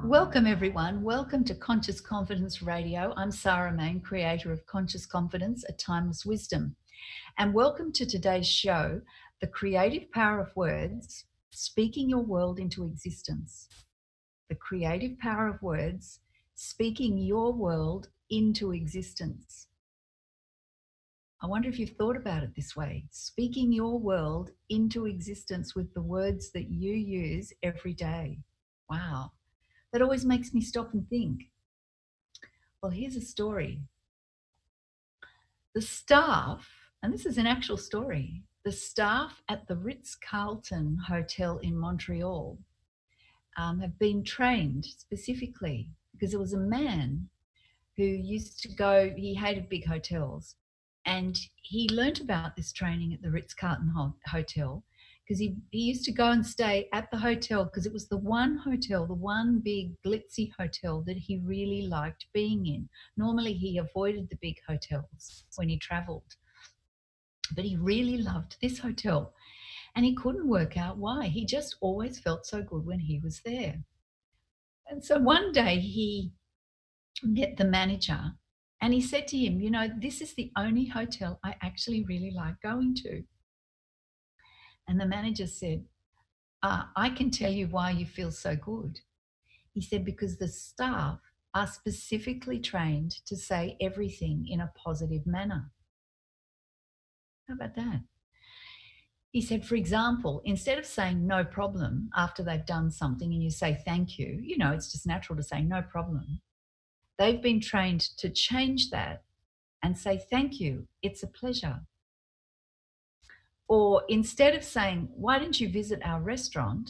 Welcome, everyone. Welcome to Conscious Confidence Radio. I'm Sarah Main, creator of Conscious Confidence, A Timeless Wisdom. And welcome to today's show, The Creative Power of Words, Speaking Your World into Existence. The creative power of words, speaking your world into existence. I wonder if you've thought about it this way, speaking your world into existence with the words that you use every day. Wow. That always makes me stop and think. Well, here's a story. The staff, and this is an actual story, the staff at the Ritz-Carlton Hotel in Montreal have been trained specifically because there was a man who used to go, he hated big hotels, and he learnt about this training at the Ritz-Carlton Hotel because he used to go and stay at the hotel because it was the one hotel, the one big glitzy hotel that he really liked being in. Normally he avoided the big hotels when he travelled, but he really loved this hotel and he couldn't work out why. He just always felt so good when he was there. And so one day he met the manager and he said to him, you know, this is the only hotel I actually really like going to. And the manager said, I can tell you why you feel so good. He said, because the staff are specifically trained to say everything in a positive manner. How about that? He said, for example, instead of saying no problem after they've done something and you say thank you, you know, it's just natural to say no problem. They've been trained to change that and say thank you, it's a pleasure. Or instead of saying, why don't you visit our restaurant?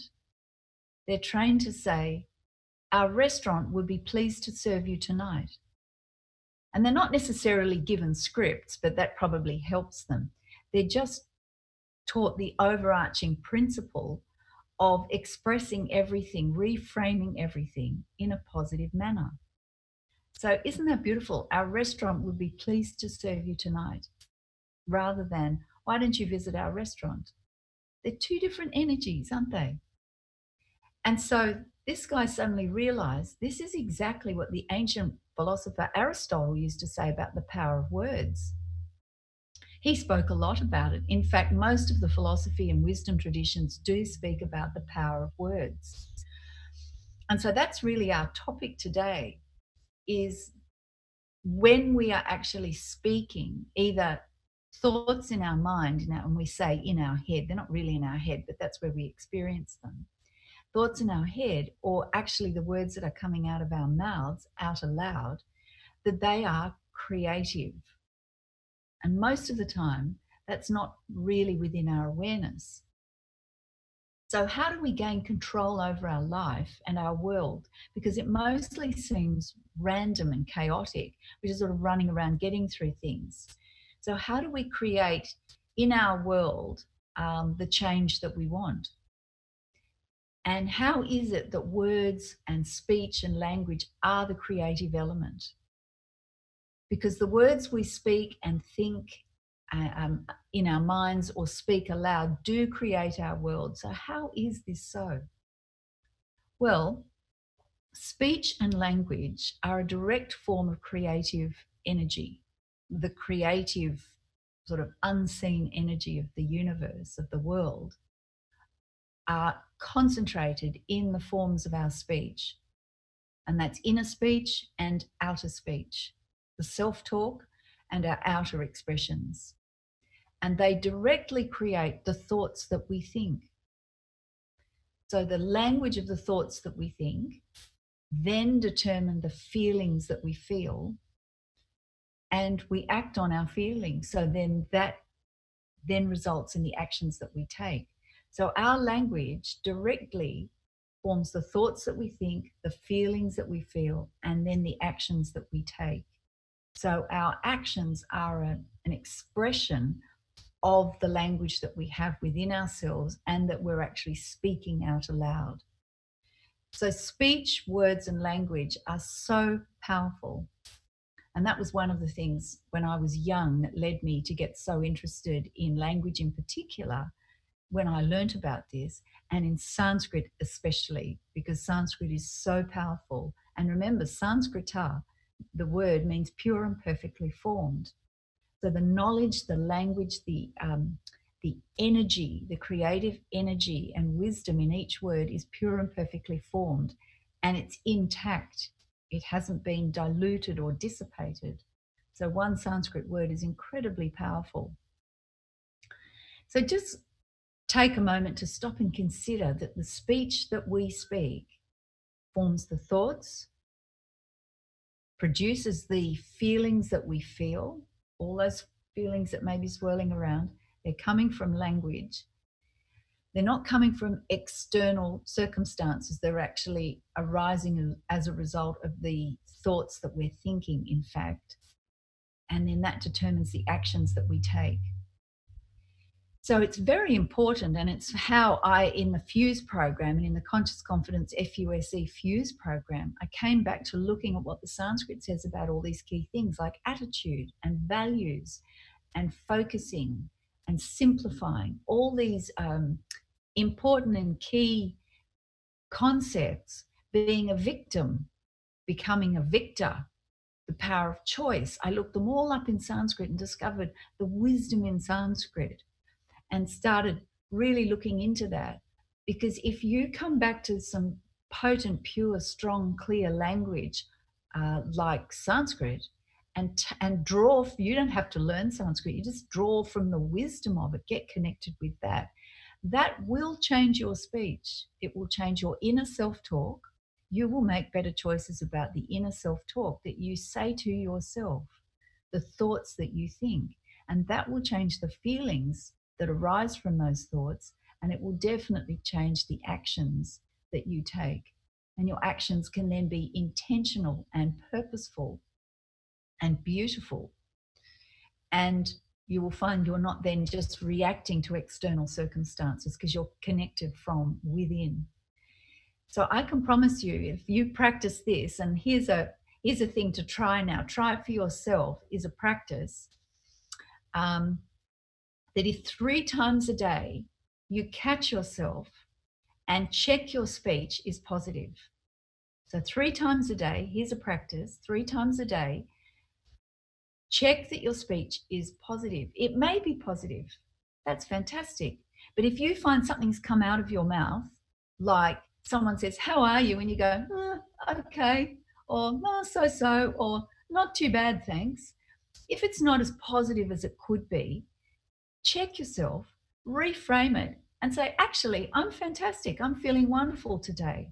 They're trained to say, our restaurant would be pleased to serve you tonight. And they're not necessarily given scripts, but that probably helps them. They're just taught the overarching principle of expressing everything, reframing everything in a positive manner. So isn't that beautiful? Our restaurant would be pleased to serve you tonight, rather than, why don't you visit our restaurant? They're two different energies, aren't they? And so this guy suddenly realized this is exactly what the ancient philosopher Aristotle used to say about the power of words. He spoke a lot about it. In fact, most of the philosophy and wisdom traditions do speak about the power of words. And so that's really our topic today, is when we are actually speaking, either thoughts in our mind, and we say in our head, they're not really in our head, but that's where we experience them. Thoughts in our head, or actually the words that are coming out of our mouths out aloud, that they are creative. And most of the time, that's not really within our awareness. So how do we gain control over our life and our world? Because it mostly seems random and chaotic. We're just sort of running around getting through things. So how do we create in our world the change that we want? And how is it that words and speech and language are the creative element? Because the words we speak and think in our minds or speak aloud do create our world. So how is this so? Well, speech and language are a direct form of creative energy, the creative sort of unseen energy of the universe, of the world, are concentrated in the forms of our speech. And that's inner speech and outer speech, the self-talk and our outer expressions. And they directly create the thoughts that we think. So the language of the thoughts that we think then determine the feelings that we feel, and we act on our feelings. So then that then results in the actions that we take. So our language directly forms the thoughts that we think, the feelings that we feel, and then the actions that we take. So our actions are an expression of the language that we have within ourselves and that we're actually speaking out aloud. So speech, words, and language are so powerful. And that was one of the things when I was young that led me to get so interested in language in particular, when I learnt about this, and in Sanskrit especially, because Sanskrit is so powerful. And remember, Sanskrita, the word means pure and perfectly formed. So the knowledge, the language, the energy, the creative energy and wisdom in each word is pure and perfectly formed, and it's intact. It hasn't been diluted or dissipated. So one Sanskrit word is incredibly powerful. So just take a moment to stop and consider that the speech that we speak forms the thoughts, produces the feelings that we feel, all those feelings that may be swirling around. They're coming from language. They're not coming from external circumstances. They're actually arising as a result of the thoughts that we're thinking, in fact. And then that determines the actions that we take. So it's very important, and it's how I, in the FUSE program and in the Conscious Confidence FUSE FUSE program, I came back to looking at what the Sanskrit says about all these key things like attitude and values and focusing and simplifying, all these important and key concepts, being a victim, becoming a victor, the power of choice. I looked them all up in Sanskrit and discovered the wisdom in Sanskrit and started really looking into that. Because if you come back to some potent, pure, strong, clear language like Sanskrit and draw, you don't have to learn Sanskrit, you just draw from the wisdom of it, get connected with that. That will change your speech. It will change your inner self-talk. You will make better choices about the inner self-talk that you say to yourself, the thoughts that you think, and that will change the feelings that arise from those thoughts, and it will definitely change the actions that you take. And your actions can then be intentional and purposeful and beautiful. And you will find you're not then just reacting to external circumstances because you're connected from within. So I can promise you, if you practice this, and here's a thing to try now, try it for yourself, is a practice that if 3 times a day you catch yourself and check your speech is positive. So 3 times a day, here's a practice, 3 times a day, check that your speech is positive. It may be positive. That's fantastic. But if you find something's come out of your mouth, like someone says, "How are you?" and you go, "Okay," or "No, so," or "Not too bad, thanks." If it's not as positive as it could be, check yourself, reframe it, and say, "Actually, I'm fantastic. I'm feeling wonderful today."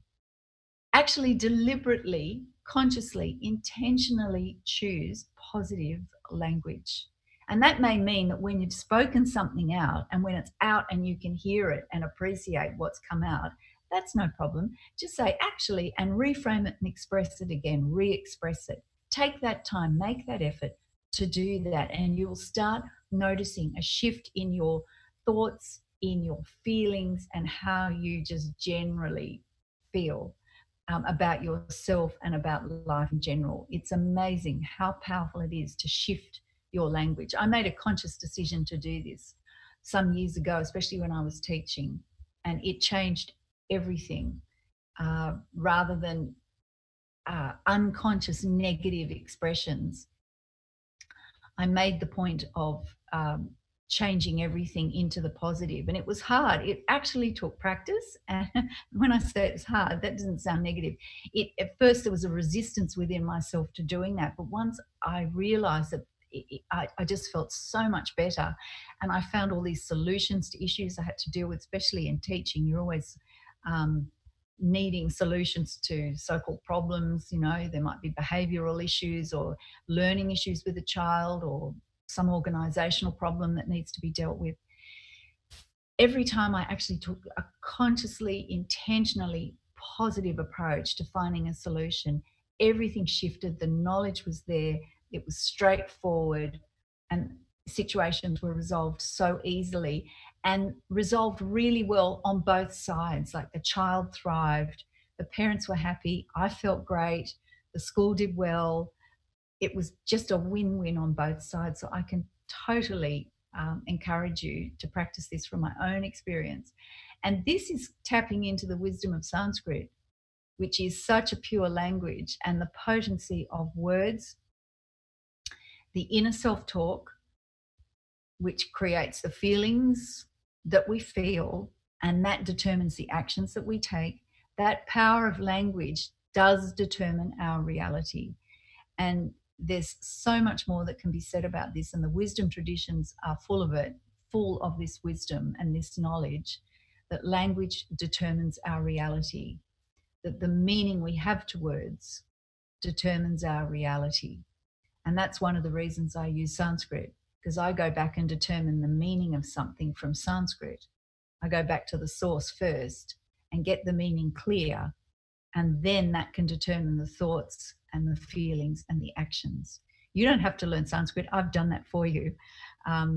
Actually, deliberately, consciously, intentionally choose positive language. And that may mean that when you've spoken something out and when it's out and you can hear it and appreciate what's come out, that's no problem. Just say "actually" and reframe it and express it again, re-express it. Take that time, make that effort to do that, and you will start noticing a shift in your thoughts, in your feelings, and how you just generally feel about yourself and about life in general. It's amazing how powerful it is to shift your language. I made a conscious decision to do this some years ago, especially when I was teaching, and it changed everything. Rather than unconscious negative expressions, I made the point of changing everything into the positive. And it was hard. It actually took practice. And when I say it's hard, that doesn't sound negative. At first, there was a resistance within myself to doing that. But once I realized that, I just felt so much better. And I found all these solutions to issues I had to deal with, especially in teaching. You're always needing solutions to so-called problems. You know, there might be behavioral issues or learning issues with a child, or some organizational problem that needs to be dealt with. Every time I actually took a consciously, intentionally positive approach to finding a solution, everything shifted. The knowledge was there. It was straightforward, and situations were resolved so easily and resolved really well on both sides. Like the child thrived, the parents were happy, I felt great, the school did well. It was just a win-win on both sides. So I can totally encourage you to practice this from my own experience. And this is tapping into the wisdom of Sanskrit, which is such a pure language, and the potency of words, the inner self-talk, which creates the feelings that we feel, and that determines the actions that we take. That power of language does determine our reality. And there's so much more that can be said about this, and the wisdom traditions are full of it, full of this wisdom and this knowledge that language determines our reality, that the meaning we have to words determines our reality. And that's one of the reasons I use Sanskrit, because I go back and determine the meaning of something from Sanskrit. I go back to the source first and get the meaning clear, and then that can determine the thoughts and the feelings and the actions. You don't have to learn Sanskrit. I've done that for you. I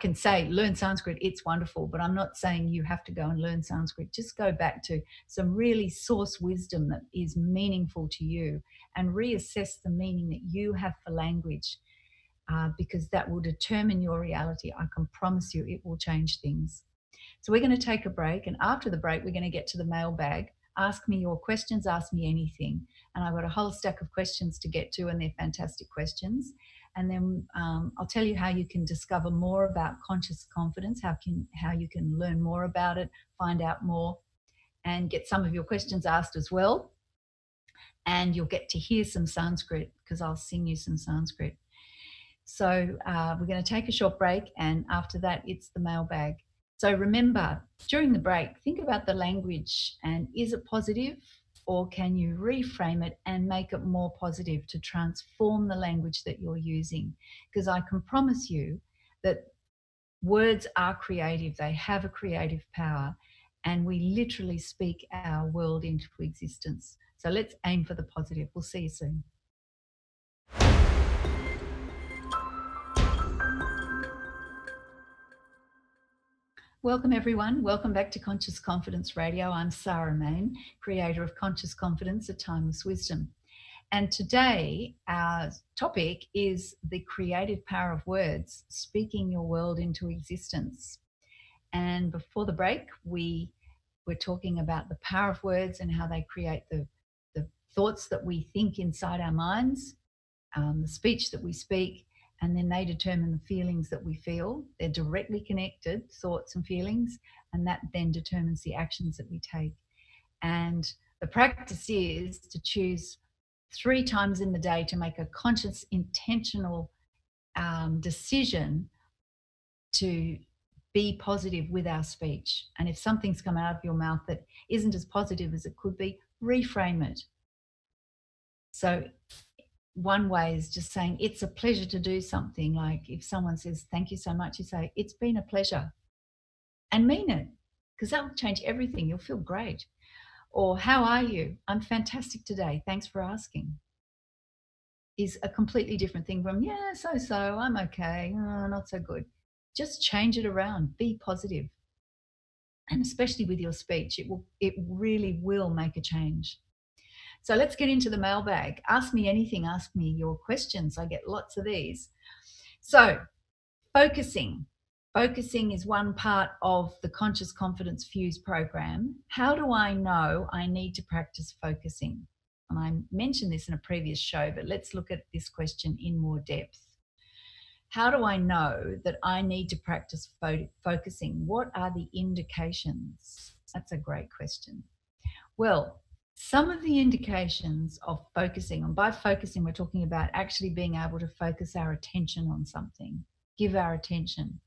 can say learn Sanskrit, it's wonderful, but I'm not saying you have to go and learn Sanskrit. Just go back to some really source wisdom that is meaningful to you and reassess the meaning that you have for language, because that will determine your reality. I can promise you it will change things. So we're going to take a break, and after the break, we're going to get to the mailbag. Ask me your questions, ask me anything. And I've got a whole stack of questions to get to, and they're fantastic questions. And then I'll tell you how you can discover more about conscious confidence, how you can learn more about it, find out more, and get some of your questions asked as well. And you'll get to hear some Sanskrit, because I'll sing you some Sanskrit. So we're going to take a short break, and after that, it's the mailbag. So remember, during the break, think about the language, and is it positive, or can you reframe it and make it more positive to transform the language that you're using? Because I can promise you that words are creative. They have a creative power, and we literally speak our world into existence. So let's aim for the positive. We'll see you soon. Welcome, everyone. Welcome back to Conscious Confidence Radio. I'm Sarah Main, creator of Conscious Confidence, A Timeless Wisdom. And today, our topic is the creative power of words, speaking your world into existence. And before the break, we were talking about the power of words and how they create the thoughts that we think inside our minds, the speech that we speak, and then they determine the feelings that we feel. They're directly connected, thoughts and feelings, and that then determines the actions that we take. And the practice is to choose 3 times in the day to make a conscious, intentional decision to be positive with our speech. And if something's come out of your mouth that isn't as positive as it could be, reframe it. So one way is just saying, it's a pleasure to do something. Like if someone says, thank you so much, you say, it's been a pleasure, and mean it, because that will change everything. You'll feel great. Or how are you? I'm fantastic today. Thanks for asking. Is a completely different thing from, yeah, so, I'm okay. Oh, not so good. Just change it around. Be positive. And especially with your speech, it really will make a change. So let's get into the mailbag. Ask me anything. Ask me your questions. I get lots of these. So focusing. Focusing is one part of the Conscious Confidence Fuse program. How do I know I need to practice focusing? And I mentioned this in a previous show, but let's look at this question in more depth. How do I know that I need to practice focusing? What are the indications? That's a great question. Well, some of the indications of focusing, and by focusing, we're talking about actually being able to focus our attention on something, give our attention,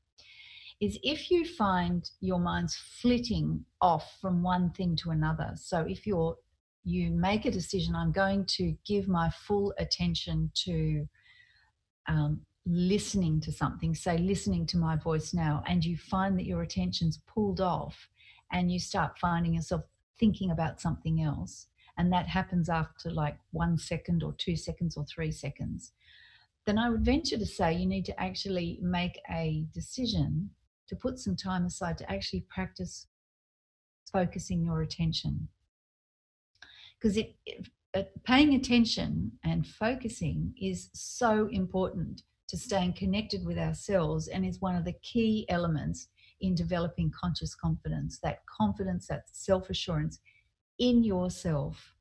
is if you find your mind's flitting off from one thing to another. So if you make a decision, I'm going to give my full attention to listening to something, say listening to my voice now, and you find that your attention's pulled off and you start finding yourself thinking about something else, and that happens after like 1 second or 2 seconds or 3 seconds, then I would venture to say you need to actually make a decision to put some time aside to actually practice focusing your attention. Because paying attention and focusing is so important to staying connected with ourselves, and is one of the key elements in developing conscious confidence. That confidence, that self-assurance in yourself,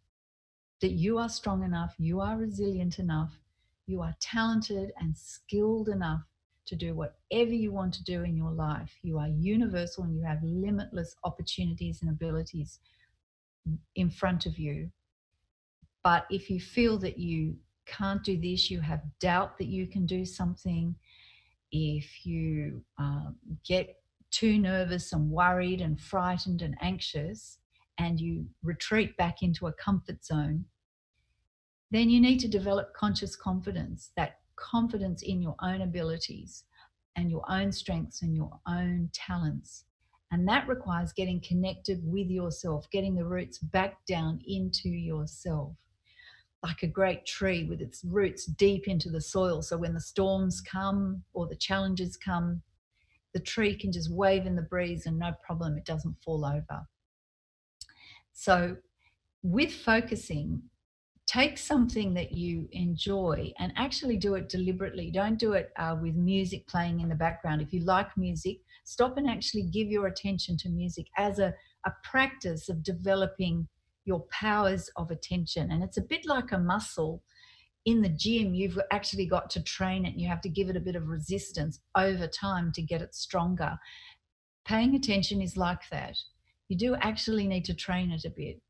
that you are strong enough, you are resilient enough, you are talented and skilled enough to do whatever you want to do in your life. You are universal and you have limitless opportunities and abilities in front of you. But if you feel that you can't do this, you have doubt that you can do something, if you get too nervous and worried and frightened and anxious, and you retreat back into a comfort zone, then you need to develop conscious confidence, that confidence in your own abilities and your own strengths and your own talents. And that requires getting connected with yourself, getting the roots back down into yourself, like a great tree with its roots deep into the soil. So when the storms come or the challenges come, the tree can just wave in the breeze and no problem, it doesn't fall over. So with focusing, take something that you enjoy and actually do it deliberately. Don't do it with music playing in the background. If you like music, stop and actually give your attention to music as a practice of developing your powers of attention. And it's a bit like a muscle. In the gym, you've actually got to train it and you have to give it a bit of resistance over time to get it stronger. Paying attention is like that. You do actually need to train it a bit.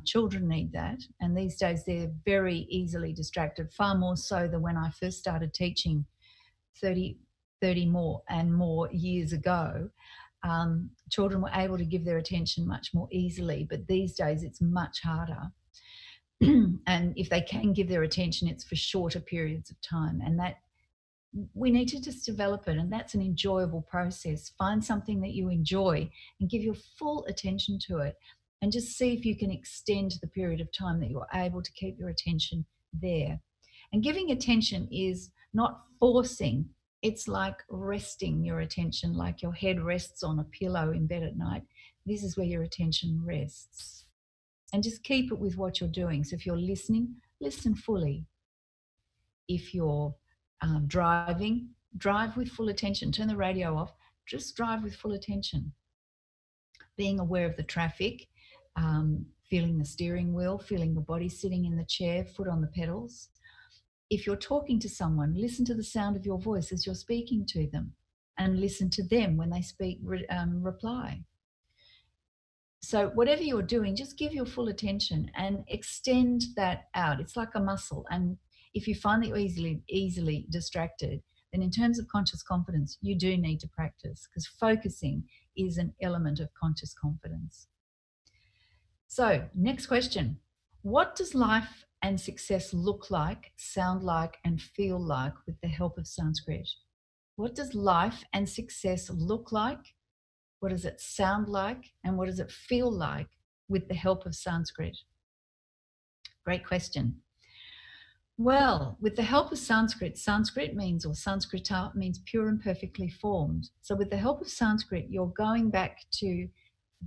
Children need that, and these days they're very easily distracted, far more so than when I first started teaching 30 more and more years ago. Children were able to give their attention much more easily, but these days it's much harder. And if they can give their attention, it's for shorter periods of time, and that we need to just develop it, and that's an enjoyable process. Find something that you enjoy and give your full attention to it, and just see if you can extend the period of time that you're able to keep your attention there. And giving attention is not forcing, it's like resting your attention, like your head rests on a pillow in bed at night. This is where your attention rests. And just keep it with what you're doing. So if you're listening, listen fully. If you're driving, drive with full attention. Turn the radio off, just drive with full attention. Being aware of the traffic, feeling the steering wheel, feeling the body sitting in the chair, foot on the pedals. If you're talking to someone, listen to the sound of your voice as you're speaking to them, and listen to them when they speak, reply. So whatever you're doing, just give your full attention and extend that out. It's like a muscle. And if you find that you're easily distracted, then in terms of conscious confidence, you do need to practice, because focusing is an element of conscious confidence. So next question. What does life and success look like, sound like, and feel like with the help of Sanskrit? What does life and success look like? What does it sound like? And what does it feel like with the help of Sanskrit? Great question. Well, with the help of Sanskrit, Sanskrit means, or Sanskrita means pure and perfectly formed. So with the help of Sanskrit, you're going back to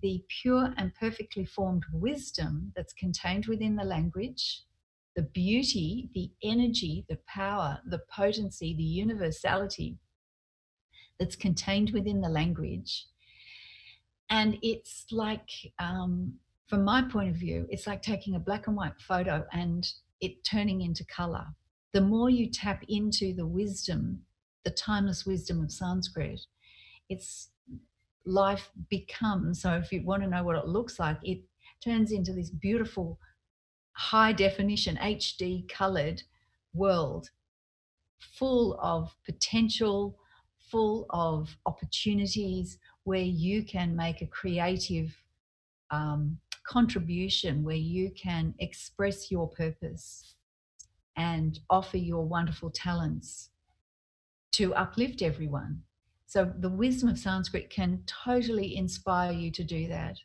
the pure and perfectly formed wisdom that's contained within the language, the beauty, the energy, the power, the potency, the universality that's contained within the language. And it's like, from my point of view, it's like taking a black and white photo and it turning into color. The more you tap into the wisdom, the timeless wisdom of Sanskrit, it's life becomes, so if you want to know what it looks like, it turns into this beautiful high definition HD colored world, full of potential, full of opportunities, where you can make a creative contribution, where you can express your purpose and offer your wonderful talents to uplift everyone. So the wisdom of Sanskrit can totally inspire you to do that.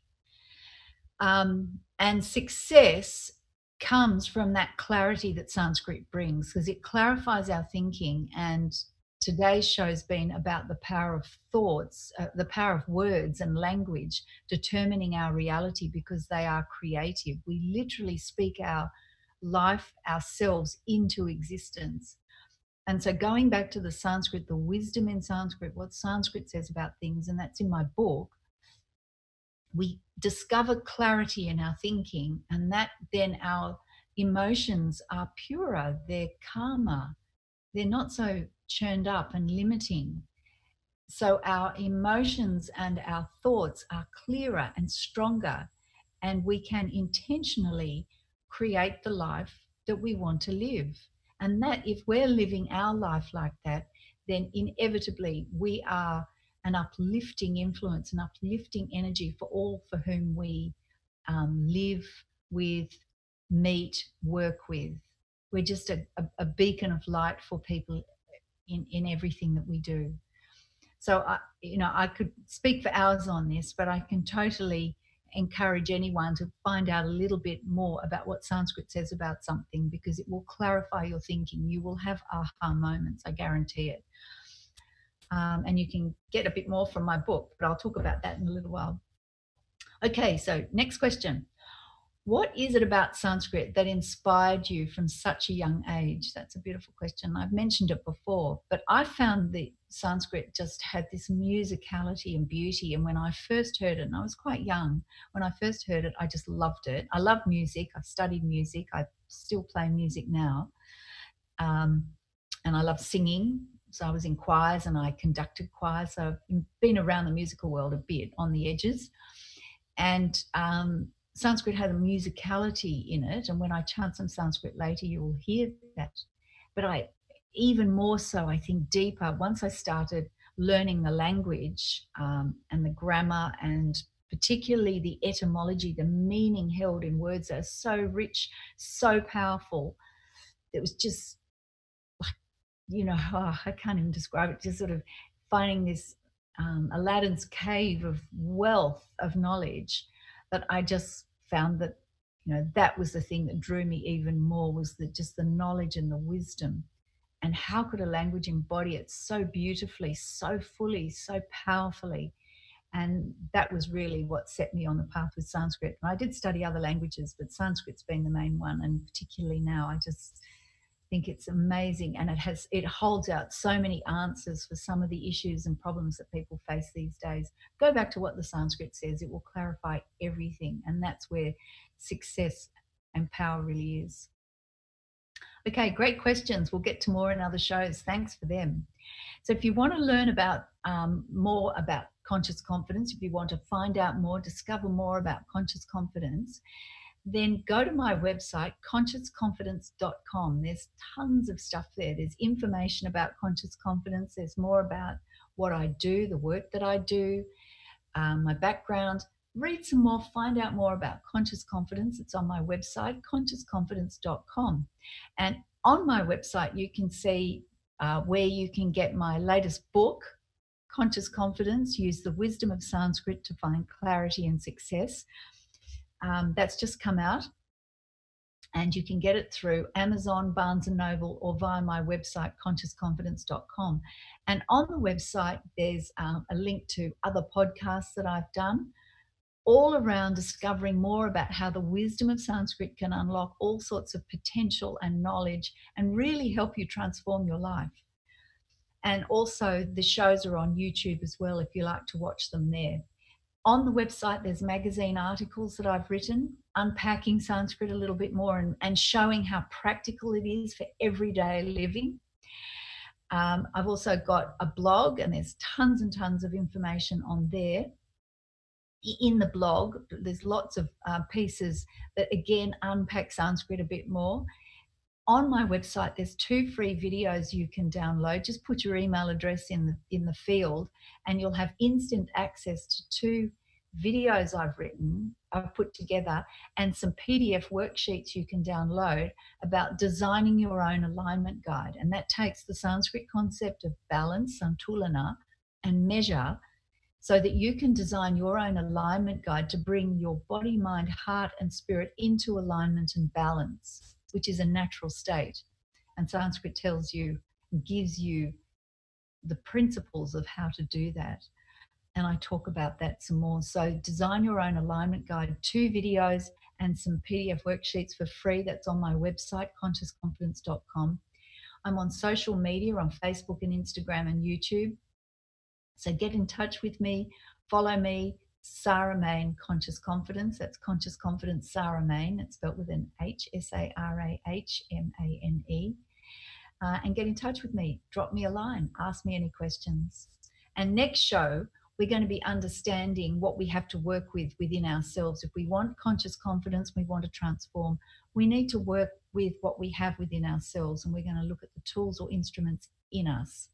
And success comes from that clarity that Sanskrit brings, because it clarifies our thinking. And today's show's been about the power of thoughts, the power of words and language determining our reality, because they are creative. We literally speak our life, ourselves into existence. And so going back to the Sanskrit, the wisdom in Sanskrit, what Sanskrit says about things, and that's in my book, we discover clarity in our thinking, and that then our emotions are purer, they're calmer, they're not so churned up and limiting. So our emotions and our thoughts are clearer and stronger, and we can intentionally create the life that we want to live. And that if we're living our life like that, then inevitably we are an uplifting influence, an uplifting energy for all for whom we live with, meet, work with. We're just a beacon of light for people in everything that we do. So I could speak for hours on this, but I can totally encourage anyone to find out a little bit more about what Sanskrit says about something, because it will clarify your thinking. You will have aha moments, I guarantee it. And you can get a bit more from my book, but I'll talk about that in a little while. Okay, so next question. What is it about Sanskrit that inspired you from such a young age? That's a beautiful question. I've mentioned it before, but I found that Sanskrit just had this musicality and beauty. And when I first heard it, and I was quite young, when I first heard it, I just loved it. I love music. I've studied music. I still play music now. And I love singing. So I was in choirs and I conducted choirs. So I've been around the musical world a bit on the edges. And Sanskrit had a musicality in it, and when I chant some Sanskrit later, you will hear that. But I, even more so, I think deeper, once I started learning the language and the grammar, and particularly the etymology, the meaning held in words that are so rich, so powerful, it was just like, I can't even describe it, just sort of finding this Aladdin's cave of wealth of knowledge, that I just found that that was the thing that drew me even more, was just the knowledge and the wisdom. And how could a language embody it so beautifully, so fully, so powerfully? And that was really what set me on the path with Sanskrit. And I did study other languages, but Sanskrit's been the main one, and particularly now I just think it's amazing, and it holds out so many answers for some of the issues and problems that people face these days. Go back to what the Sanskrit says, it will clarify everything, and that's where success and power really is. Okay, great questions. We'll get to more in other shows. Thanks for them. So if you want to learn about more about conscious confidence, if you want to find out more, discover more about conscious confidence, then go to my website, consciousconfidence.com. There's tons of stuff there. There's information about conscious confidence. There's more about what I do, the work that I do, my background. Read some more, find out more about conscious confidence. It's on my website, consciousconfidence.com. And on my website, you can see where you can get my latest book, Conscious Confidence, Use the Wisdom of Sanskrit to Find Clarity and Success. That's just come out, and you can get it through Amazon, Barnes & Noble, or via my website, consciousconfidence.com. And on the website, there's a link to other podcasts that I've done, all around discovering more about how the wisdom of Sanskrit can unlock all sorts of potential and knowledge and really help you transform your life. And also the shows are on YouTube as well, if you like to watch them there. On the website, there's magazine articles that I've written, unpacking Sanskrit a little bit more and showing how practical it is for everyday living. I've also got a blog, and there's tons and tons of information on there. In the blog, there's lots of pieces that, again, unpack Sanskrit a bit more. On my website, there's 2 free videos you can download. Just put your email address in the field, and you'll have instant access to 2 videos I've put together, and some PDF worksheets you can download about designing your own alignment guide. And that takes the Sanskrit concept of balance, santulana, and measure, so that you can design your own alignment guide to bring your body, mind, heart, and spirit into alignment and balance, which is a natural state. And Sanskrit tells you, gives you the principles of how to do that. And I talk about that some more. So design your own alignment guide, 2 videos and some PDF worksheets for free. That's on my website, consciousconfidence.com. I'm on social media on Facebook and Instagram and YouTube. So get in touch with me, follow me, Sarah Main Conscious Confidence. That's Conscious Confidence Sarah Main. It's spelled with an H, Sarahmane. And get in touch with me. Drop me a line. Ask me any questions. And next show, we're going to be understanding what we have to work with within ourselves. If we want conscious confidence, we want to transform, we need to work with what we have within ourselves. And we're going to look at the tools or instruments in us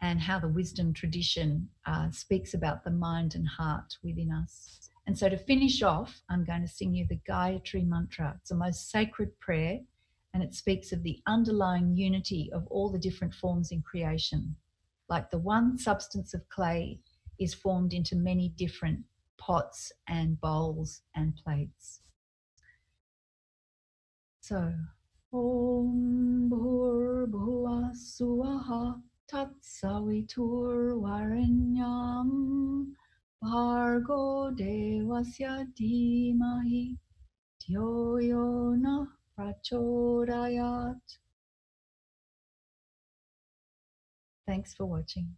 and how the wisdom tradition speaks about the mind and heart within us. And so to finish off, I'm going to sing you the Gayatri Mantra. It's the most sacred prayer, and it speaks of the underlying unity of all the different forms in creation. Like the one substance of clay is formed into many different pots and bowls and plates. So, Om Bhur Suvaha Tat Savitur Varenyam Bhargo Devasya Dhimahi Dhyo Yo Na Prachodayat. Thanks for watching.